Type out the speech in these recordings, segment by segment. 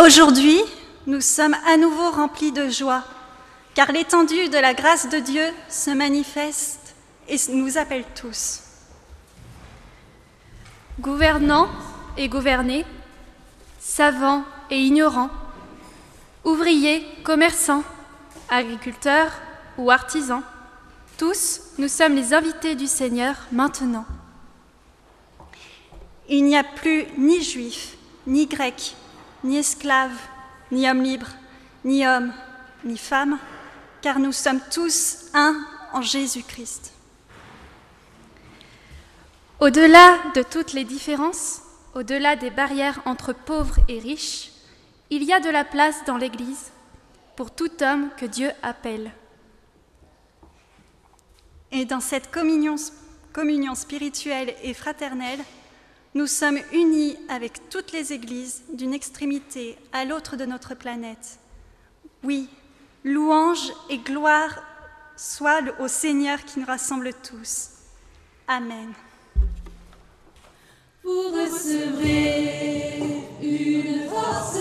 Aujourd'hui, nous sommes à nouveau remplis de joie, car l'étendue de la grâce de Dieu se manifeste et nous appelle tous. Gouvernants et gouvernés, savants et ignorants, ouvriers, commerçants, agriculteurs ou artisans, tous, nous sommes les invités du Seigneur maintenant. Il n'y a plus ni juifs, ni grecs, ni esclaves, ni hommes libres, ni hommes, ni femmes, car nous sommes tous un en Jésus-Christ. Au-delà de toutes les différences, au-delà des barrières entre pauvres et riches, il y a de la place dans l'Église pour tout homme que Dieu appelle. Et dans cette communion spirituelle et fraternelle, nous sommes unis avec toutes les églises d'une extrémité à l'autre de notre planète. Oui, louange et gloire soient au Seigneur qui nous rassemble tous. Amen. Vous recevrez une force,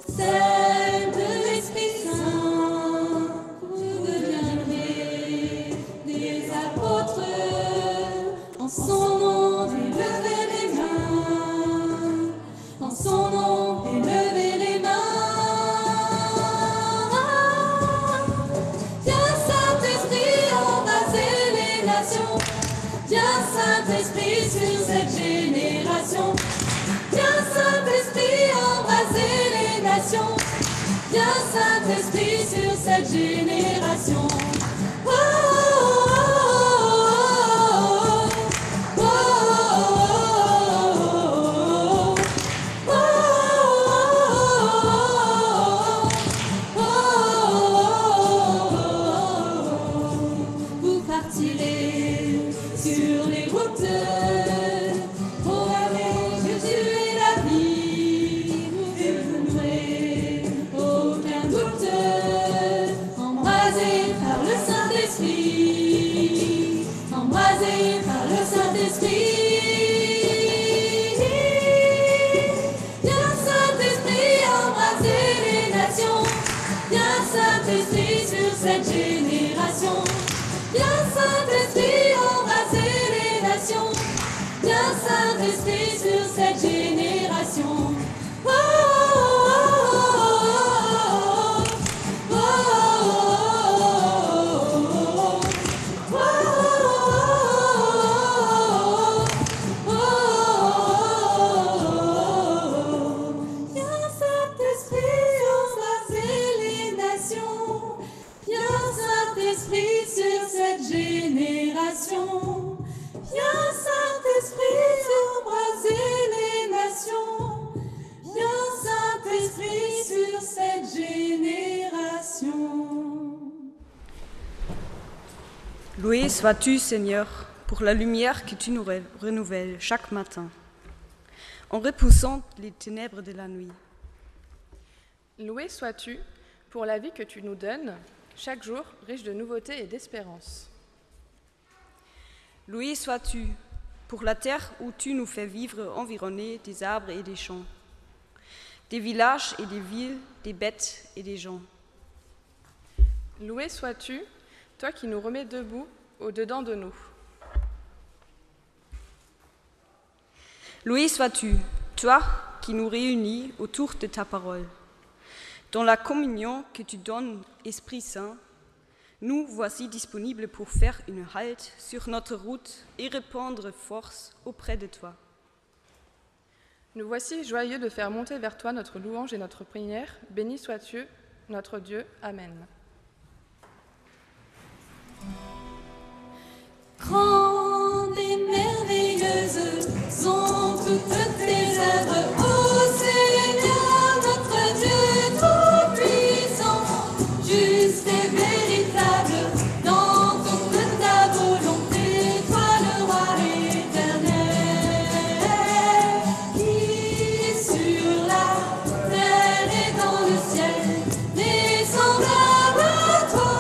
celle de l'Esprit Saint. Vous deviendrez des apôtres en son nom. Élevez les mains, en son nom, élevez les mains. Viens Saint-Esprit, embraser les nations. Viens Saint-Esprit sur cette génération. Viens Saint-Esprit, embraser les nations. Viens Saint-Esprit sur cette génération. Oh, oh, oh, oh, oh. Vous partirez sur les routes pour aller Jésus et la vie. Vous n'aurez aucun doute, embrasés par le Saint-Esprit, embrasés par le Saint-Esprit. Viens Saint-Esprit, embraser les nations. Viens Saint-Esprit sur cette génération. Viens Saint-Esprit, embrasser les nations. Viens Saint-Esprit sur cette génération. Oh, oh, oh, oh, oh, oh, oh. Viens Saint-Esprit, embrasser les nations. Viens Saint-Esprit sur cette génération. Viens Saint-Esprit, embraser les nations. Viens Saint-Esprit sur cette génération. Loué sois-tu, Seigneur, pour la lumière que tu nous renouvelles chaque matin, en repoussant les ténèbres de la nuit. Loué sois-tu pour la vie que tu nous donnes, chaque jour riche de nouveautés et d'espérance. Loué sois-tu pour la terre où tu nous fais vivre environnés des arbres et des champs, des villages et des villes, des bêtes et des gens. Loué sois-tu, toi qui nous remets debout au-dedans de nous. Loué sois-tu, toi qui nous réunis autour de ta parole. Dans la communion que tu donnes, Esprit Saint, nous voici disponibles pour faire une halte sur notre route et répandre force auprès de toi. Nous voici joyeux de faire monter vers toi notre louange et notre prière. Béni sois-tu, notre Dieu. Amen. Grande et merveilleuse sont toutes tes œuvres, ô Seigneur, notre Dieu tout-puissant, juste et véritable dans toute ta volonté, toi le roi éternel, qui sur la terre et dans le ciel n'est semblable à toi.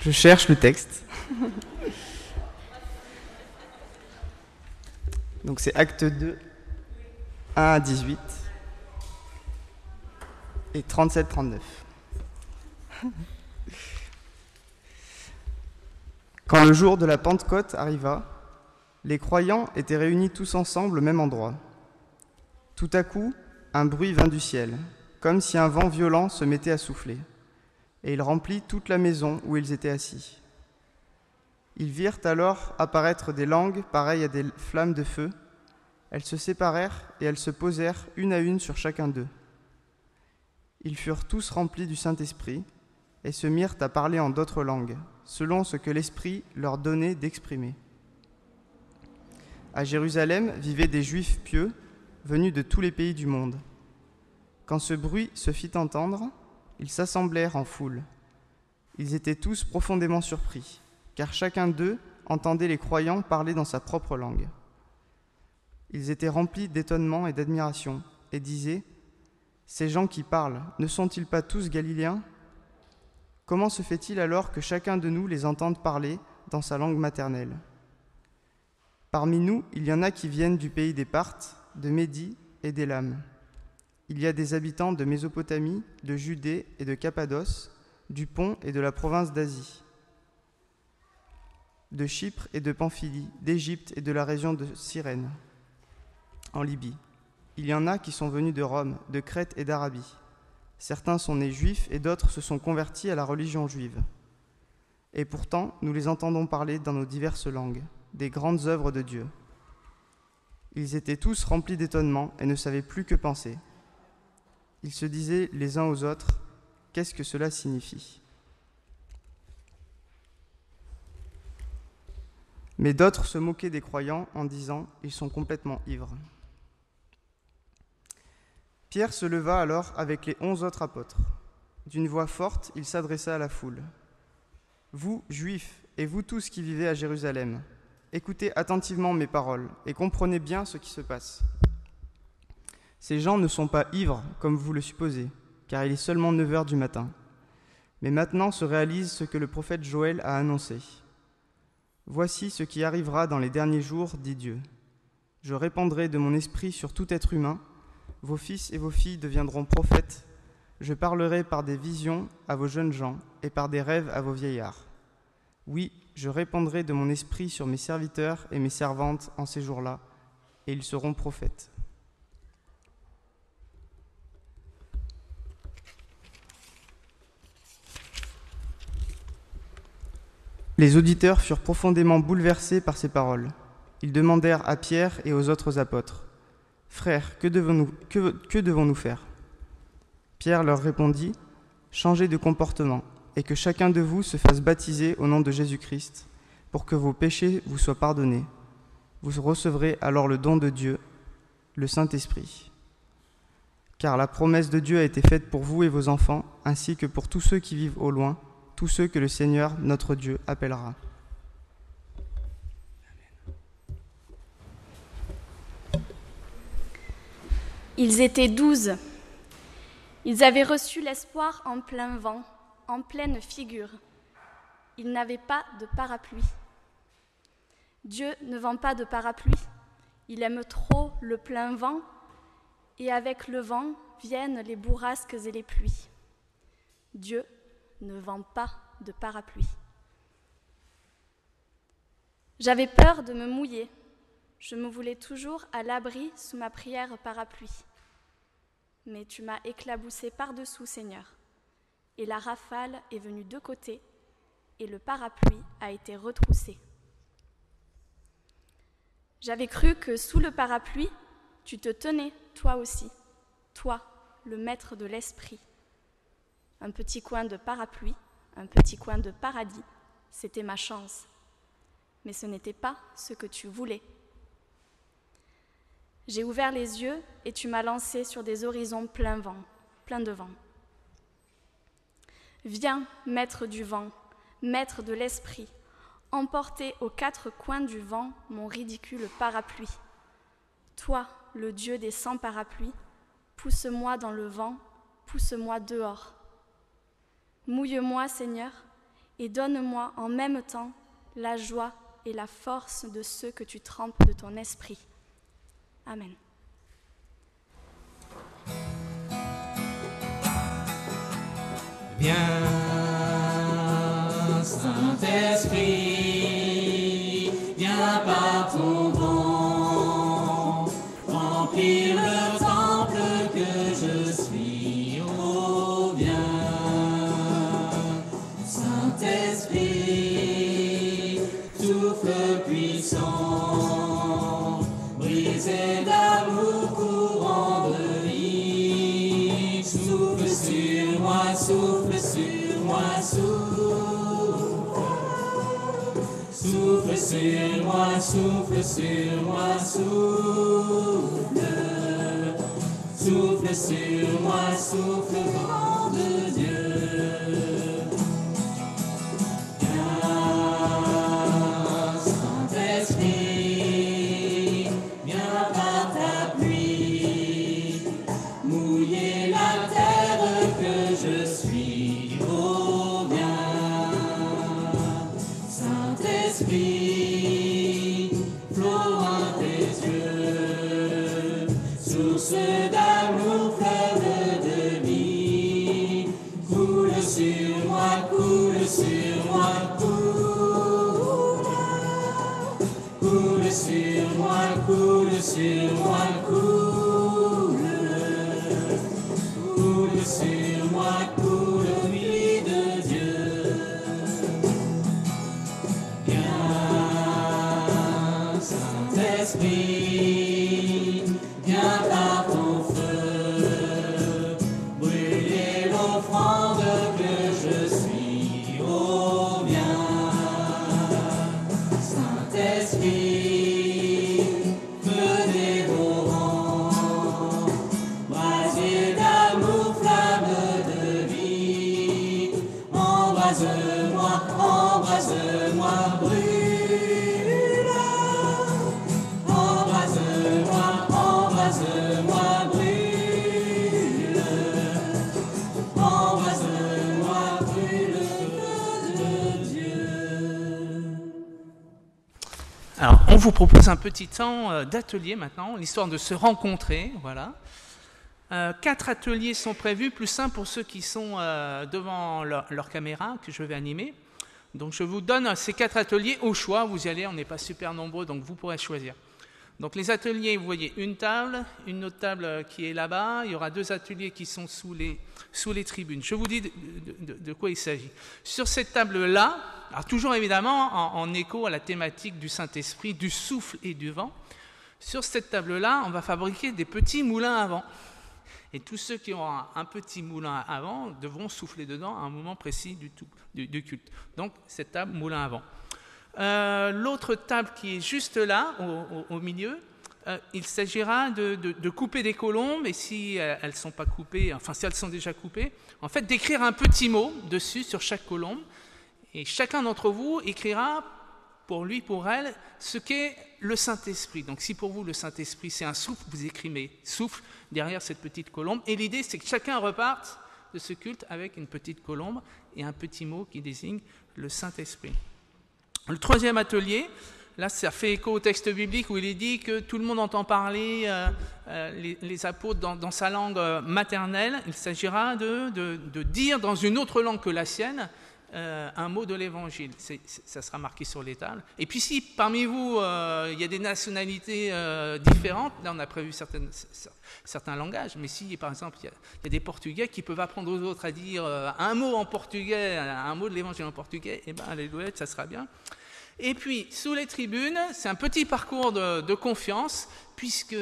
Je cherche le texte. Donc c'est Acte 2, 1 à 18 et 37-39. Quand le jour de la Pentecôte arriva, les croyants étaient réunis tous ensemble au même endroit. Tout à coup, un bruit vint du ciel, comme si un vent violent se mettait à souffler, et il remplit toute la maison où ils étaient assis. Ils virent alors apparaître des langues pareilles à des flammes de feu. Elles se séparèrent et elles se posèrent une à une sur chacun d'eux. Ils furent tous remplis du Saint-Esprit et se mirent à parler en d'autres langues, selon ce que l'Esprit leur donnait d'exprimer. À Jérusalem vivaient des Juifs pieux, venus de tous les pays du monde. Quand ce bruit se fit entendre, ils s'assemblèrent en foule. Ils étaient tous profondément surpris, car chacun d'eux entendait les croyants parler dans sa propre langue. Ils étaient remplis d'étonnement et d'admiration, et disaient : « Ces gens qui parlent, ne sont-ils pas tous Galiléens ? Comment se fait-il alors que chacun de nous les entende parler dans sa langue maternelle ? Parmi nous, il y en a qui viennent du pays des Parthes, de Médie et d'Élam. Il y a des habitants de Mésopotamie, de Judée et de Cappadoce, du Pont et de la province d'Asie, de Chypre et de Pamphylie, d'Égypte et de la région de Cyrène, en Libye. Il y en a qui sont venus de Rome, de Crète et d'Arabie. Certains sont nés juifs et d'autres se sont convertis à la religion juive. Et pourtant, nous les entendons parler dans nos diverses langues, des grandes œuvres de Dieu. Ils étaient tous remplis d'étonnement et ne savaient plus que penser. Ils se disaient les uns aux autres : « Qu'est-ce que cela signifie ?» Mais d'autres se moquaient des croyants en disant : « Ils sont complètement ivres. » Pierre se leva alors avec les 11 autres apôtres. D'une voix forte, il s'adressa à la foule. « Vous, Juifs, et vous tous qui vivez à Jérusalem, écoutez attentivement mes paroles et comprenez bien ce qui se passe. Ces gens ne sont pas ivres, comme vous le supposez, car il est seulement 9 heures du matin. Mais maintenant se réalise ce que le prophète Joël a annoncé. Voici ce qui arrivera dans les derniers jours, dit Dieu. Je répandrai de mon esprit sur tout être humain. Vos fils et vos filles deviendront prophètes. Je parlerai par des visions à vos jeunes gens et par des rêves à vos vieillards. Oui, je répandrai de mon esprit sur mes serviteurs et mes servantes en ces jours-là, et ils seront prophètes. » Les auditeurs furent profondément bouleversés par ces paroles. Ils demandèrent à Pierre et aux autres apôtres : « Frères, que devons-nous faire ?» Pierre leur répondit : « Changez de comportement, et que chacun de vous se fasse baptiser au nom de Jésus-Christ, pour que vos péchés vous soient pardonnés. Vous recevrez alors le don de Dieu, le Saint-Esprit. Car la promesse de Dieu a été faite pour vous et vos enfants, ainsi que pour tous ceux qui vivent au loin, tous ceux que le Seigneur, notre Dieu, appellera. » Ils étaient 12. Ils avaient reçu l'espoir en plein vent, en pleine figure. Ils n'avaient pas de parapluie. Dieu ne vend pas de parapluie. Il aime trop le plein vent, et avec le vent viennent les bourrasques et les pluies. Dieu ne vend pas de parapluie. J'avais peur de me mouiller. Je me voulais toujours à l'abri sous ma prière parapluie. Mais tu m'as éclaboussé par-dessous, Seigneur, et la rafale est venue de côté, et le parapluie a été retroussé. J'avais cru que sous le parapluie, tu te tenais, toi aussi, toi, le maître de l'esprit. Un petit coin de parapluie, un petit coin de paradis, c'était ma chance. Mais ce n'était pas ce que tu voulais. J'ai ouvert les yeux et tu m'as lancé sur des horizons pleins de vent. Viens, maître du vent, maître de l'esprit, emporter aux 4 coins du vent mon ridicule parapluie. Toi, le Dieu des 100 parapluies, pousse-moi dans le vent, pousse-moi dehors. Mouille-moi, Seigneur, et donne-moi en même temps la joie et la force de ceux que tu trempes de ton esprit. Amen. Viens, Saint-Esprit, viens par ton vent, remplir le temple que je suis. Oh, viens, Saint-Esprit, souffle puissant, brisé d'amour, courant de vie, souffle sur moi, souffle sur moi, souffle sur moi, souffle sur moi, souffle sur moi, souffle vent de Dieu. Viens, Saint-Esprit, viens par ta pluie, mouiller la terre que je suis. Oh, viens, Saint-Esprit, flot impétueux, source d'amour, fleuve de vie, coule sur moi, coule sur moi, coule sur moi, coule sur moi, coule sur moi, coule, pluie de Dieu. Viens, Saint-Esprit, viens par ton feu, brûler l'offrande que je suis. Oh, viens, Saint-Esprit, feu dévorant, brasier d'amour, flamme de vie, embrase-moi, embrase-moi, brûle, embrase-moi, embrase-moi, brûle, embrase-moi, brûle, feu de Dieu. Alors, on vous propose un petit temps d'atelier maintenant, l'histoire de se rencontrer, voilà. 4 ateliers sont prévus, plus un pour ceux qui sont devant leur caméra, que je vais animer. Donc, je vous donne ces 4 ateliers au choix, vous y allez, on n'est pas super nombreux, donc vous pourrez choisir. Donc, les ateliers, vous voyez une table, une autre table qui est là-bas, il y aura 2 ateliers qui sont sous les tribunes. Je vous dis de quoi il s'agit. Sur cette table-là, alors toujours évidemment en écho à la thématique du Saint-Esprit, du souffle et du vent, sur cette table-là, on va fabriquer des petits moulins à vent. Et tous ceux qui auront un petit moulin à vent devront souffler dedans à un moment précis du culte. Donc, cette table, moulin à vent. L'autre table qui est juste là, au milieu, il s'agira de couper des colombes, et si elles ne sont pas coupées, enfin si elles sont déjà coupées, en fait d'écrire un petit mot dessus sur chaque colombe, et chacun d'entre vous écrira pour lui, pour elle, ce qu'est le Saint-Esprit. Donc si pour vous le Saint-Esprit c'est un souffle, vous écrivez souffle derrière cette petite colombe, et l'idée c'est que chacun reparte de ce culte avec une petite colombe et un petit mot qui désigne le Saint-Esprit. Le troisième atelier, là ça fait écho au texte biblique où il est dit que tout le monde entend parler les apôtres dans sa langue maternelle. Il s'agira de dire dans une autre langue que la sienne un mot de l'Évangile. Ça sera marqué sur les tables. Et puis si parmi vous il y a des nationalités différentes, là on a prévu certains langages, mais si par exemple il y a des Portugais qui peuvent apprendre aux autres à dire un mot en portugais, un mot de l'Évangile en portugais, et bien alléluia, ça sera bien. Et puis, sous les tribunes, c'est un petit parcours de confiance, puisque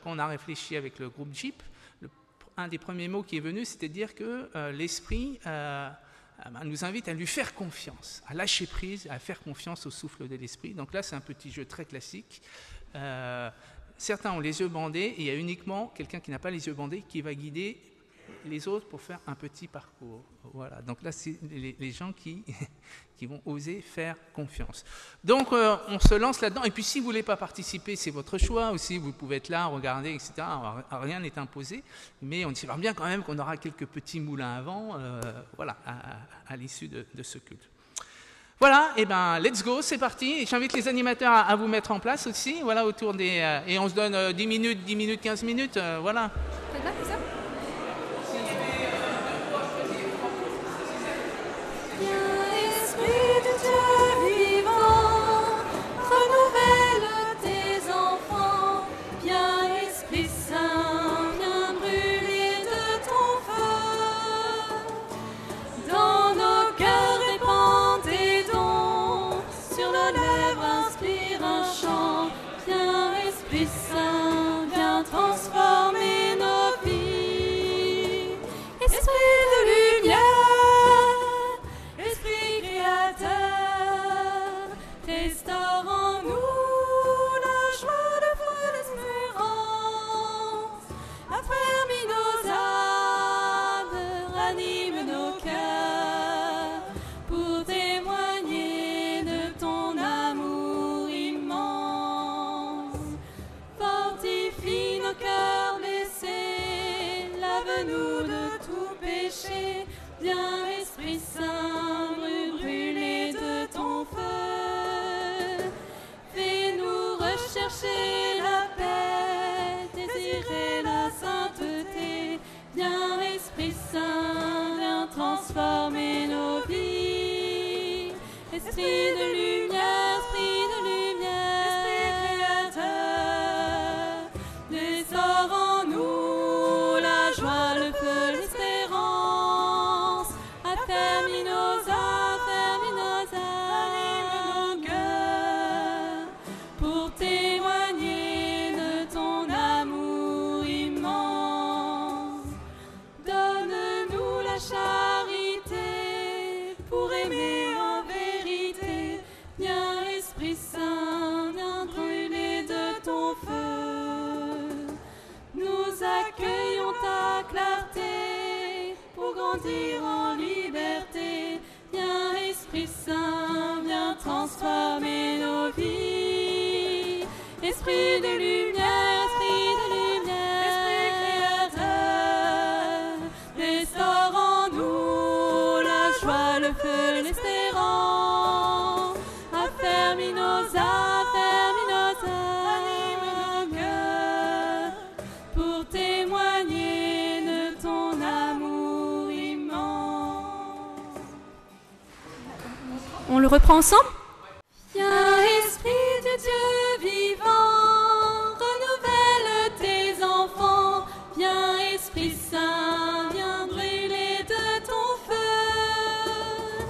quand on a réfléchi avec le groupe JIP, un des premiers mots qui est venu, c'était de dire que l'Esprit nous invite à lui faire confiance, à lâcher prise, à faire confiance au souffle de l'Esprit. Donc là, c'est un petit jeu très classique. Certains ont les yeux bandés, et il y a uniquement quelqu'un qui n'a pas les yeux bandés qui va guider les autres pour faire un petit parcours. Voilà, donc là, c'est les gens qui vont oser faire confiance. Donc, on se lance là-dedans. Et puis, si vous ne voulez pas participer, c'est votre choix aussi. Vous pouvez être là, regarder, etc. Alors, rien n'est imposé. Mais on espère bien quand même qu'on aura quelques petits moulins à vent, voilà, à l'issue de ce culte. Voilà, et ben let's go, c'est parti. J'invite les animateurs à vous mettre en place aussi, voilà, autour des... et on se donne 10 minutes, 15 minutes, voilà. T'es là, c'est ça? Esprit de Dieu vivant, renouvelle tes enfants. Viens, Esprit Saint, viens brûler de ton feu. Dans nos cœurs répand tes dons, sur nos lèvres inspire un chant. Viens, Esprit Saint, viens transformer nos vies. Esprit de lumière, Esprit créateur, restaure en nous la joie, le feu, l'espérance. Affermis nos âmes, ranime nos cœurs, pour témoigner de ton amour immense. Fortifie nos cœurs blessés, lave-nous de tout péché. Viens, Esprit Saint, brûler de ton feu. Fais-nous rechercher la paix, désirer la sainteté. Viens, Esprit Saint, viens transformer nos vies. Esprit de lumière, Esprit créateur, restaure en nous la joie, le feu, l'espérance. Affermis nos âmes, nos cœurs, pour témoigner de ton amour immense. Donne-nous la charité pour aimer en vérité. Viens, Esprit Saint, viens brûler de ton feu. Nous accueillons ta clarté pour grandir en liberté. Viens, Esprit Saint, viens transformer nos vies. Esprit de lumière, Esprit créateur, restaure en nous la joie, le feu, l'espérance. Affermis nos cœurs, pour témoigner de ton amour immense. On le reprend ensemble? Viens, Esprit de Dieu vivant, renouvelle tes enfants. Viens, Esprit Saint, viens brûler de ton feu.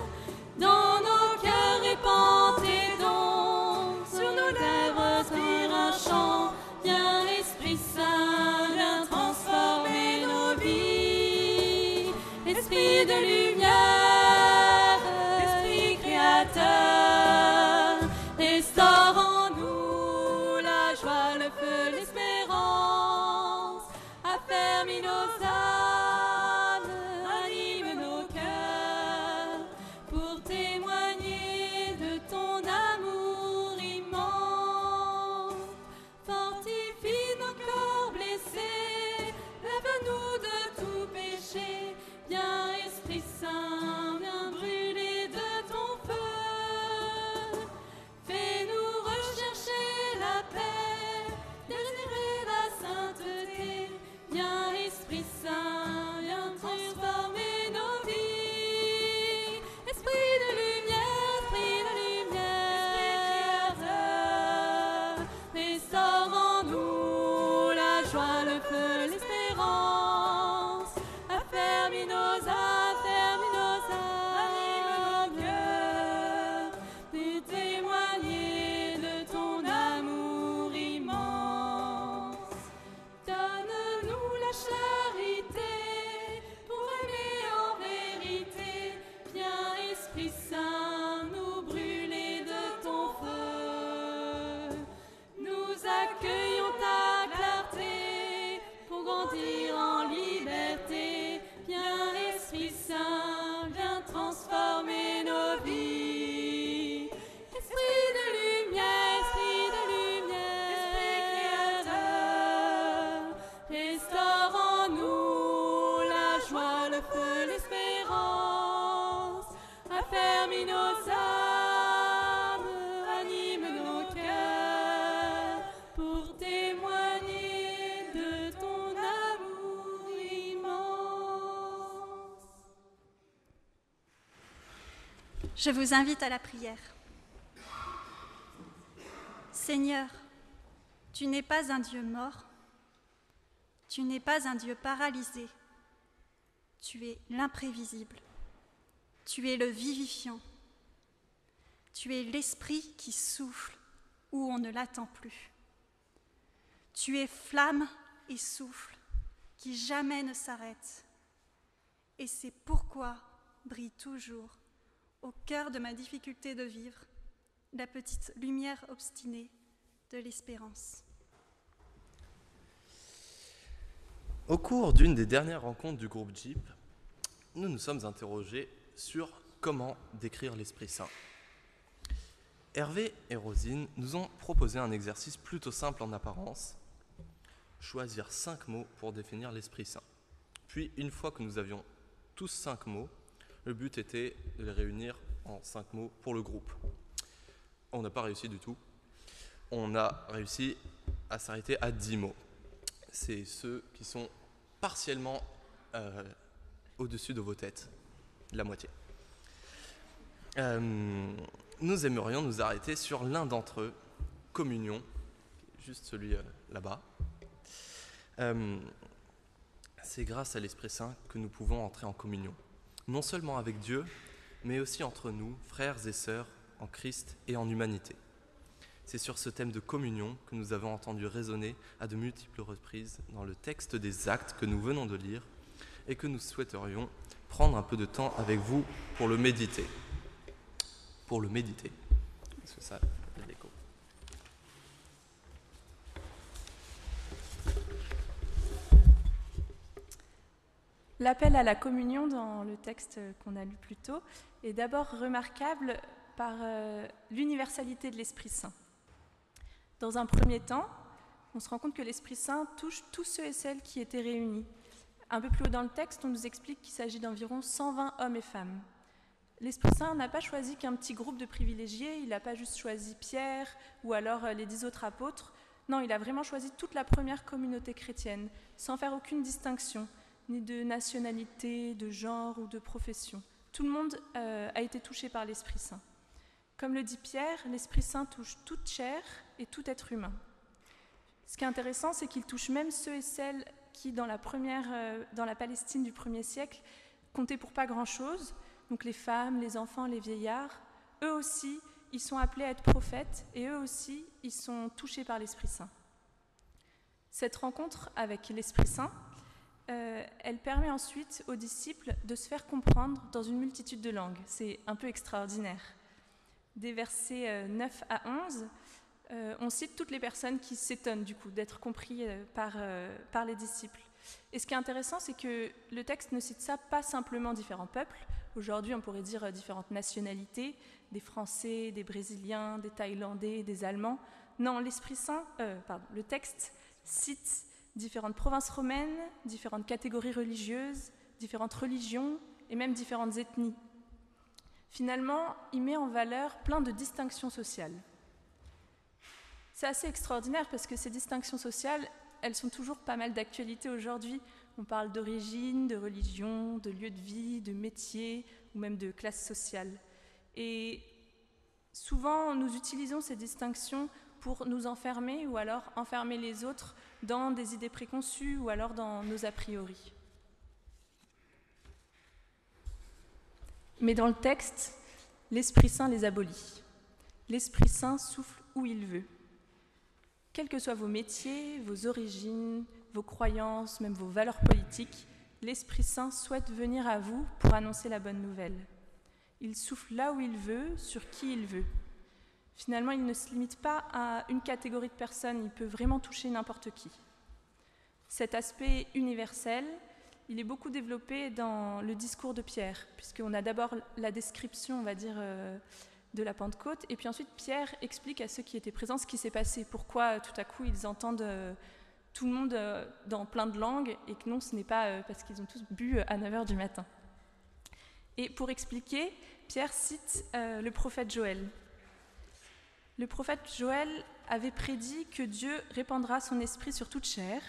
Dans nos cœurs répand tes dons, sur nos lèvres inspire un chant. Viens, Esprit Saint, viens transformer nos vies. Esprit de lumière, Esprit créateur, restaure en nous la joie, le feu, l'espérance. Affermis nos âmes, anime nos cœurs, pour témoigner de ton amour immense. Fortifie nos corps blessés, lave-nous de tout péché. Viens, Esprit Saint, viens brûler de ton feu. Fais-nous rechercher la paix, désirer la sainteté. Viens, Esprit Saint, viens transformer nos vies. Esprit de lumière, restaure en nous la joie, le feu, l'espérance. Affermis nos cœurs, de témoigner de ton amour immense. Donne-nous la charité pour aimer en vérité. Viens, Esprit Saint, nous brûler de ton feu. Nous accueillons ta clarté pour grandir en liberté. Viens, Esprit Saint, viens transformer nos vies. Esprit de lumière, Esprit créateur, restaure en nous la joie, le feu, l'espérance. Affermis nos âmes, Je vous invite à la prière. Seigneur, tu n'es pas un Dieu mort, tu n'es pas un Dieu paralysé, tu es l'imprévisible, tu es le vivifiant, tu es l'esprit qui souffle où on ne l'attend plus. Tu es flamme et souffle qui jamais ne s'arrête. Et c'est pourquoi brille toujours, au cœur de ma difficulté de vivre, la petite lumière obstinée de l'espérance. Au cours d'une des dernières rencontres du groupe JIP, nous nous sommes interrogés sur comment décrire l'Esprit Saint. Hervé et Rosine nous ont proposé un exercice plutôt simple en apparence, choisir 5 mots pour définir l'Esprit Saint. Puis, une fois que nous avions tous 5 mots, le but était de les réunir en 5 mots pour le groupe. On n'a pas réussi du tout. On a réussi à s'arrêter à 10 mots. C'est ceux qui sont partiellement au-dessus de vos têtes, la moitié. Nous aimerions nous arrêter sur l'un d'entre eux, communion, juste celui là-bas. C'est grâce à l'Esprit Saint que nous pouvons entrer en communion, non seulement avec Dieu, mais aussi entre nous, frères et sœurs, en Christ et en humanité. C'est sur ce thème de communion que nous avons entendu résonner à de multiples reprises dans le texte des Actes que nous venons de lire et que nous souhaiterions prendre un peu de temps avec vous pour le méditer. Pour le méditer. Parce que ça a l'écho. L'appel à la communion dans le texte qu'on a lu plus tôt est d'abord remarquable par l'universalité de l'Esprit Saint. Dans un premier temps, on se rend compte que l'Esprit Saint touche tous ceux et celles qui étaient réunis. Un peu plus haut dans le texte, on nous explique qu'il s'agit d'environ 120 hommes et femmes. L'Esprit Saint n'a pas choisi qu'un petit groupe de privilégiés, il n'a pas juste choisi Pierre ou alors les 10 autres apôtres. Non, il a vraiment choisi toute la première communauté chrétienne, sans faire aucune distinction, ni de nationalité, de genre ou de profession. Tout le monde a été touché par l'Esprit Saint. Comme le dit Pierre, l'Esprit Saint touche toute chair et tout être humain. Ce qui est intéressant, c'est qu'il touche même ceux et celles qui, dans la Palestine du 1er siècle, comptaient pour pas grand-chose. Donc les femmes, les enfants, les vieillards, eux aussi, ils sont appelés à être prophètes et eux aussi, ils sont touchés par l'Esprit Saint. Cette rencontre avec l'Esprit Saint, elle permet ensuite aux disciples de se faire comprendre dans une multitude de langues. C'est un peu extraordinaire. Des versets 9 à 11, on cite toutes les personnes qui s'étonnent du coup d'être compris par les disciples. Et ce qui est intéressant, c'est que le texte ne cite ça pas simplement différents peuples. Aujourd'hui, on pourrait dire différentes nationalités, des Français, des Brésiliens, des Thaïlandais, des Allemands. Non, le texte cite différentes provinces romaines, différentes catégories religieuses, différentes religions et même différentes ethnies. Finalement, il met en valeur plein de distinctions sociales. C'est assez extraordinaire parce que ces distinctions sociales, elles sont toujours pas mal d'actualité aujourd'hui. On parle d'origine, de religion, de lieu de vie, de métier ou même de classe sociale. Et souvent, nous utilisons ces distinctions pour nous enfermer ou alors enfermer les autres dans des idées préconçues ou alors dans nos a priori. Mais dans le texte, l'Esprit Saint les abolit. L'Esprit Saint souffle où il veut. Quels que soient vos métiers, vos origines, vos croyances, même vos valeurs politiques, l'Esprit Saint souhaite venir à vous pour annoncer la bonne nouvelle. Il souffle là où il veut, sur qui il veut. Finalement, il ne se limite pas à une catégorie de personnes, il peut vraiment toucher n'importe qui. Cet aspect universel, il est beaucoup développé dans le discours de Pierre, puisqu'on a d'abord la description, on va dire, de la Pentecôte, et puis ensuite Pierre explique à ceux qui étaient présents ce qui s'est passé, pourquoi tout à coup ils entendent tout le monde dans plein de langues, et que non, ce n'est pas parce qu'ils ont tous bu à 9h du matin. Et pour expliquer, Pierre cite le prophète Joël. Le prophète Joël avait prédit que Dieu répandra son esprit sur toute chair,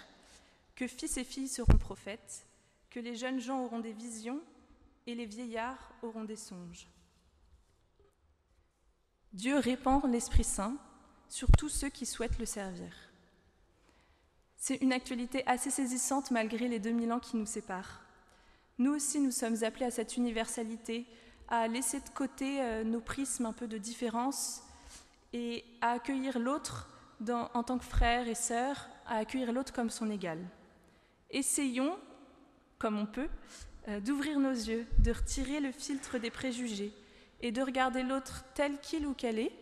que fils et filles seront prophètes, que les jeunes gens auront des visions et les vieillards auront des songes. Dieu répand l'Esprit Saint sur tous ceux qui souhaitent le servir. C'est une actualité assez saisissante malgré les 2000 ans qui nous séparent. Nous aussi, nous sommes appelés à cette universalité, à laisser de côté nos prismes un peu de différence et à accueillir l'autre en tant que frère et sœur, à accueillir l'autre comme son égal. Essayons, comme on peut, d'ouvrir nos yeux, de retirer le filtre des préjugés et de regarder l'autre tel qu'il ou qu'elle est,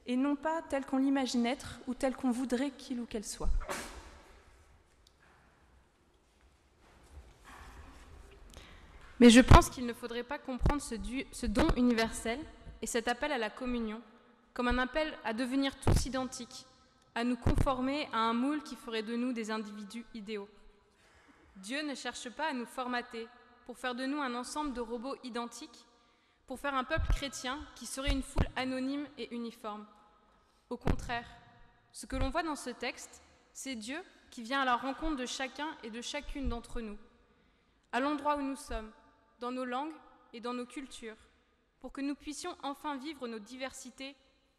et non pas tel qu'on l'imagine être ou tel qu'on voudrait qu'il ou qu'elle soit. Mais je pense qu'il ne faudrait pas comprendre ce don universel et cet appel à la communion comme un appel à devenir tous identiques, à nous conformer à un moule qui ferait de nous des individus idéaux. Dieu ne cherche pas à nous formater pour faire de nous un ensemble de robots identiques, pour faire un peuple chrétien qui serait une foule anonyme et uniforme. Au contraire, ce que l'on voit dans ce texte, c'est Dieu qui vient à la rencontre de chacun et de chacune d'entre nous, à l'endroit où nous sommes, dans nos langues et dans nos cultures, pour que nous puissions enfin vivre nos diversités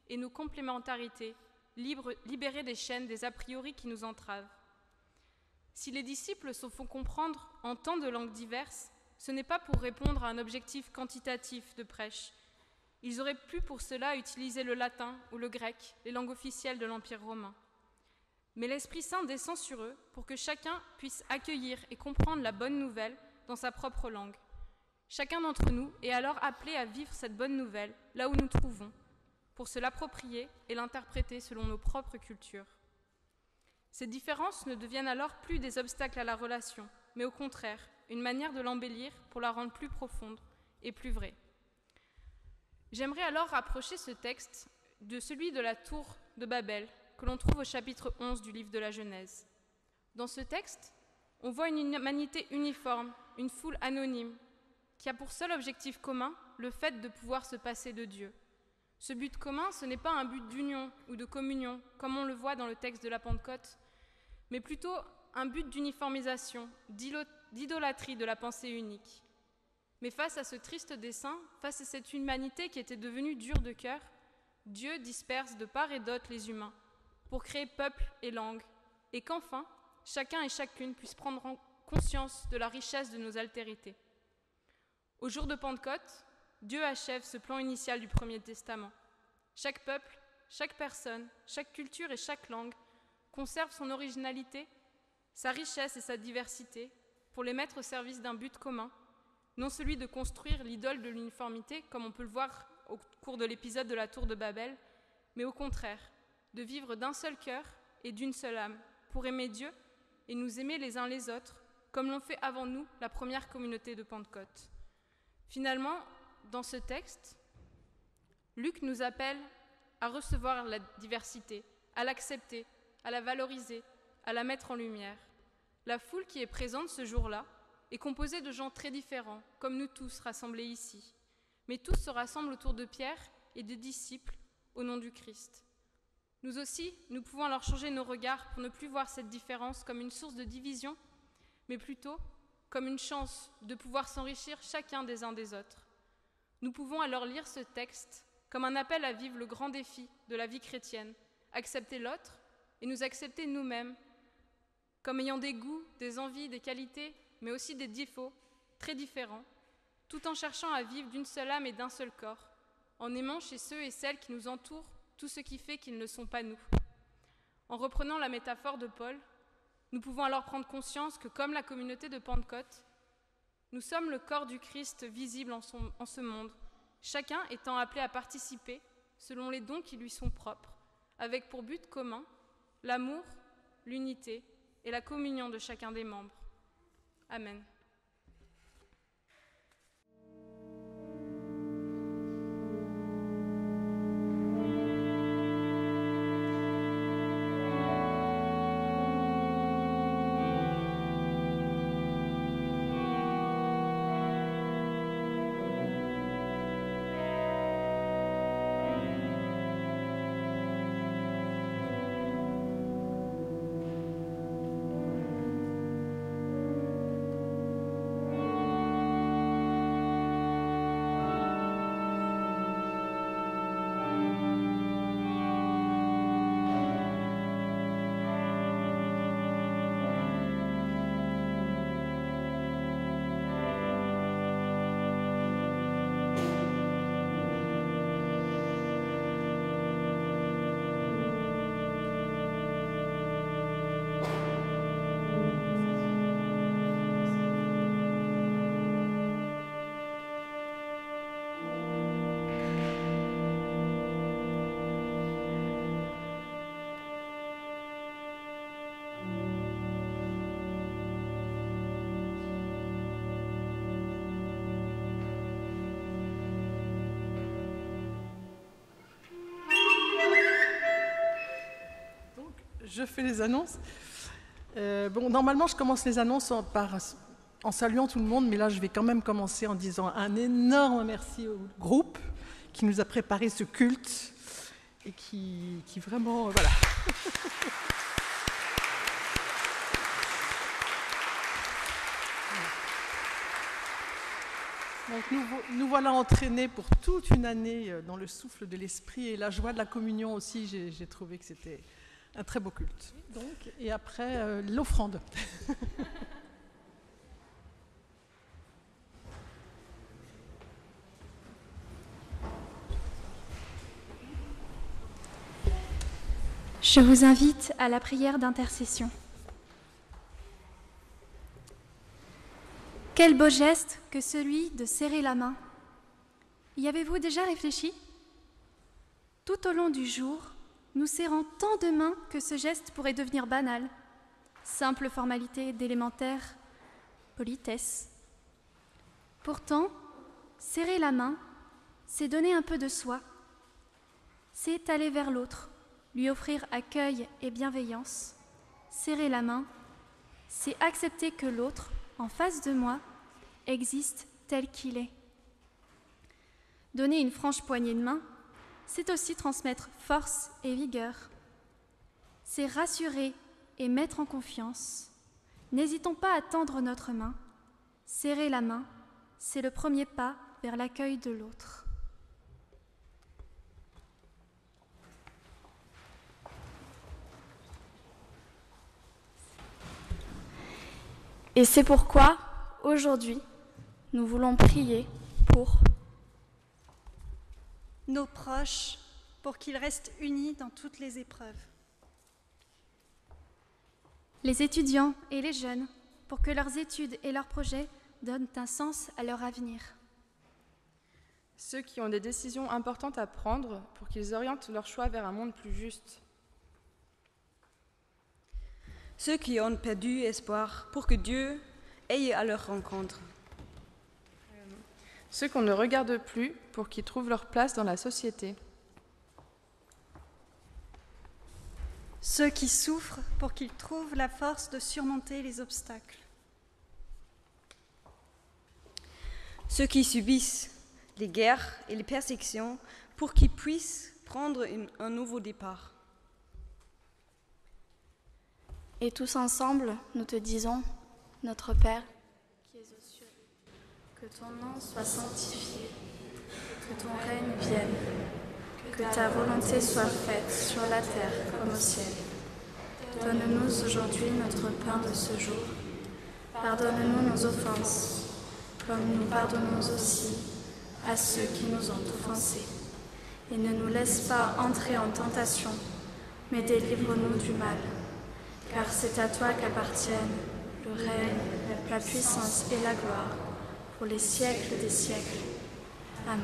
et nos complémentarités, libérés des chaînes des a priori qui nous entravent. Si les disciples se font comprendre en tant de langues diverses, ce n'est pas pour répondre à un objectif quantitatif de prêche. Ils auraient pu pour cela utiliser le latin ou le grec, les langues officielles de l'Empire romain. Mais l'Esprit Saint descend sur eux pour que chacun puisse accueillir et comprendre la bonne nouvelle dans sa propre langue. Chacun d'entre nous est alors appelé à vivre cette bonne nouvelle là où nous trouvons, pour se l'approprier et l'interpréter selon nos propres cultures. Ces différences ne deviennent alors plus des obstacles à la relation, mais au contraire, une manière de l'embellir pour la rendre plus profonde et plus vraie. J'aimerais alors rapprocher ce texte de celui de la tour de Babel, que l'on trouve au chapitre 11 du livre de la Genèse. Dans ce texte, on voit une humanité uniforme, une foule anonyme, qui a pour seul objectif commun le fait de pouvoir se passer de Dieu. Ce but commun, ce n'est pas un but d'union ou de communion, comme on le voit dans le texte de la Pentecôte, mais plutôt un but d'uniformisation, d'idolâtrie de la pensée unique. Mais face à ce triste dessein, face à cette humanité qui était devenue dure de cœur, Dieu disperse de part et d'autre les humains pour créer peuple et langue, et qu'enfin, chacun et chacune puisse prendre conscience de la richesse de nos altérités. Au jour de Pentecôte, Dieu achève ce plan initial du Premier Testament. Chaque peuple, chaque personne, chaque culture et chaque langue conserve son originalité, sa richesse et sa diversité pour les mettre au service d'un but commun, non celui de construire l'idole de l'uniformité, comme on peut le voir au cours de l'épisode de la tour de Babel, mais au contraire, de vivre d'un seul cœur et d'une seule âme, pour aimer Dieu et nous aimer les uns les autres, comme l'ont fait avant nous la première communauté de Pentecôte. Finalement, dans ce texte, Luc nous appelle à recevoir la diversité, à l'accepter, à la valoriser, à la mettre en lumière. La foule qui est présente ce jour-là est composée de gens très différents, comme nous tous rassemblés ici. Mais tous se rassemblent autour de Pierre et des disciples au nom du Christ. Nous aussi, nous pouvons alors changer nos regards pour ne plus voir cette différence comme une source de division, mais plutôt comme une chance de pouvoir s'enrichir chacun des uns des autres. Nous pouvons alors lire ce texte comme un appel à vivre le grand défi de la vie chrétienne, accepter l'autre et nous accepter nous-mêmes, comme ayant des goûts, des envies, des qualités, mais aussi des défauts très différents, tout en cherchant à vivre d'une seule âme et d'un seul corps, en aimant chez ceux et celles qui nous entourent tout ce qui fait qu'ils ne sont pas nous. En reprenant la métaphore de Paul, nous pouvons alors prendre conscience que, comme la communauté de Pentecôte, nous sommes le corps du Christ visible en ce monde, chacun étant appelé à participer selon les dons qui lui sont propres, avec pour but commun l'amour, l'unité et la communion de chacun des membres. Amen. Je fais les annonces. Normalement, je commence les annonces en saluant tout le monde, mais là, je vais quand même commencer en disant un énorme merci au groupe qui nous a préparé ce culte et qui vraiment... Voilà. Donc nous voilà entraînés pour toute une année dans le souffle de l'esprit et la joie de la communion aussi. J'ai trouvé que c'était un très beau culte. Donc, et après, l'offrande. Je vous invite à la prière d'intercession. Quel beau geste que celui de serrer la main. Y avez-vous déjà réfléchi ? Tout au long du jour, nous serrons tant de mains que ce geste pourrait devenir banal. Simple formalité d'élémentaire politesse. Pourtant, serrer la main, c'est donner un peu de soi. C'est aller vers l'autre, lui offrir accueil et bienveillance. Serrer la main, c'est accepter que l'autre, en face de moi, existe tel qu'il est. Donner une franche poignée de main, c'est aussi transmettre force et vigueur. C'est rassurer et mettre en confiance. N'hésitons pas à tendre notre main. Serrer la main, c'est le premier pas vers l'accueil de l'autre. Et c'est pourquoi, aujourd'hui, nous voulons prier pour nos proches, pour qu'ils restent unis dans toutes les épreuves. Les étudiants et les jeunes, pour que leurs études et leurs projets donnent un sens à leur avenir. Ceux qui ont des décisions importantes à prendre pour qu'ils orientent leur choix vers un monde plus juste. Ceux qui ont perdu espoir pour que Dieu aille à leur rencontre. Ceux qu'on ne regarde plus pour qu'ils trouvent leur place dans la société. Ceux qui souffrent pour qu'ils trouvent la force de surmonter les obstacles. Ceux qui subissent les guerres et les persécutions pour qu'ils puissent prendre un nouveau départ. Et tous ensemble, nous te disons, notre Père, qui es aux cieux, que ton nom soit sanctifié, que ton règne vienne, que ta volonté soit faite sur la terre comme au ciel. Donne-nous aujourd'hui notre pain de ce jour. Pardonne-nous nos offenses, comme nous pardonnons aussi à ceux qui nous ont offensés. Et ne nous laisse pas entrer en tentation, mais délivre-nous du mal. Car c'est à toi qu'appartiennent le règne, la puissance et la gloire, pour les siècles des siècles. Amen.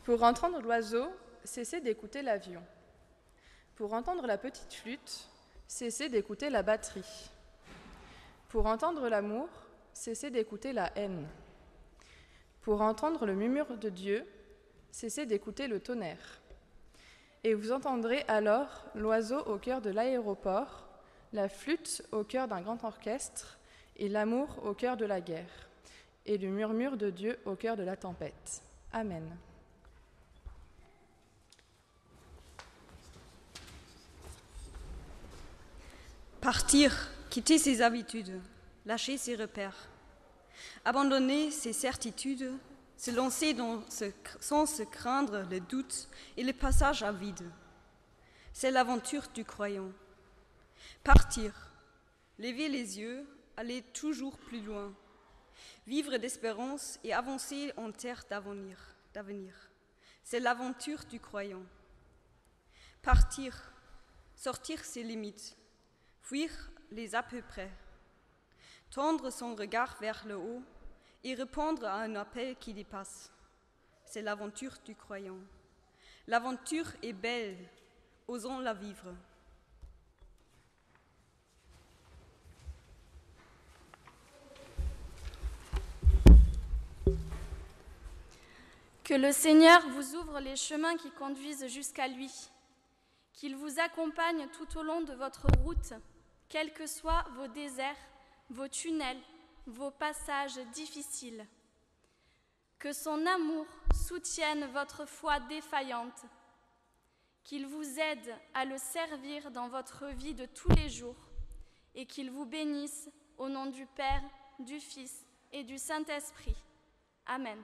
Pour entendre l'oiseau, cessez d'écouter l'avion. Pour entendre la petite flûte, cessez d'écouter la batterie. Pour entendre l'amour, cessez d'écouter la haine. Pour entendre le murmure de Dieu, cessez d'écouter le tonnerre. Et vous entendrez alors l'oiseau au cœur de l'aéroport, la flûte au cœur d'un grand orchestre, et l'amour au cœur de la guerre, et le murmure de Dieu au cœur de la tempête. Amen. Partir, quitter ses habitudes, lâcher ses repères, abandonner ses certitudes, se lancer sans se craindre le doute et le passage à vide. C'est l'aventure du croyant. Partir, lever les yeux, aller toujours plus loin, vivre d'espérance et avancer en terre d'avenir. C'est l'aventure du croyant. Partir, sortir ses limites, fuir les à peu près, tendre son regard vers le haut et répondre à un appel qui dépasse. C'est l'aventure du croyant. L'aventure est belle, osons la vivre. Que le Seigneur vous ouvre les chemins qui conduisent jusqu'à lui, qu'il vous accompagne tout au long de votre route, quels que soient vos déserts, vos tunnels, vos passages difficiles. Que son amour soutienne votre foi défaillante, qu'il vous aide à le servir dans votre vie de tous les jours et qu'il vous bénisse au nom du Père, du Fils et du Saint-Esprit. Amen.